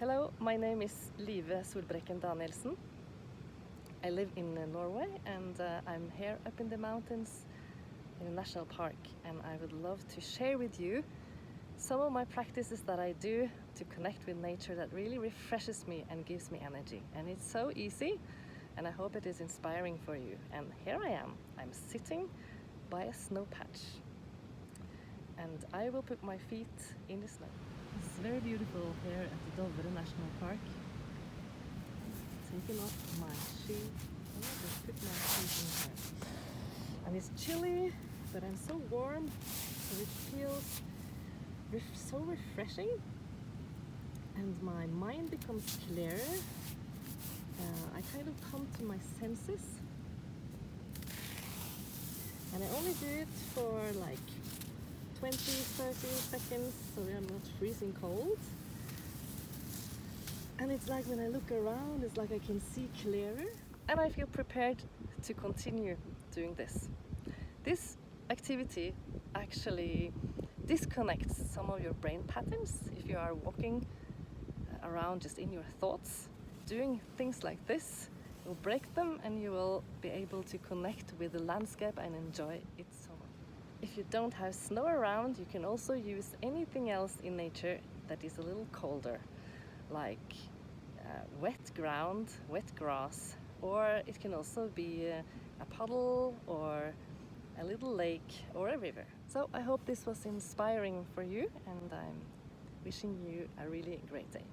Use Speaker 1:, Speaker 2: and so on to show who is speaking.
Speaker 1: Hello, my name is Live Solbrekken Danielsen. I live in Norway and I'm here up in the mountains in a national park, and I would love to share with you some of my practices that I do to connect with nature that really refreshes me and gives me energy. And it's so easy, and I hope it is inspiring for you. And here I am. I'm sitting by a snow patch and I will put my feet in the snow. It's very beautiful here at the Dovre National Park. Taking off my shoe and I just put my feet in here. And it's chilly, but I'm so warm, so it feels so refreshing, and my mind becomes clearer. I kind of come to my senses, and I only do it for like 20-30 seconds, so I'm not freezing cold. And it's like when I look around, it's like I can see clearer, and I feel prepared to continue doing this. This activity actually disconnects some of your brain patterns. If you are walking around just in your thoughts, doing things like this will break them, and you will be able to connect with the landscape and enjoy it so much. If you don't have snow around, you can also use anything else in nature that is a little colder, like wet ground, wet grass, or it can also be a puddle or a little lake or a river. So I hope this was inspiring for you, and I'm wishing you a really great day.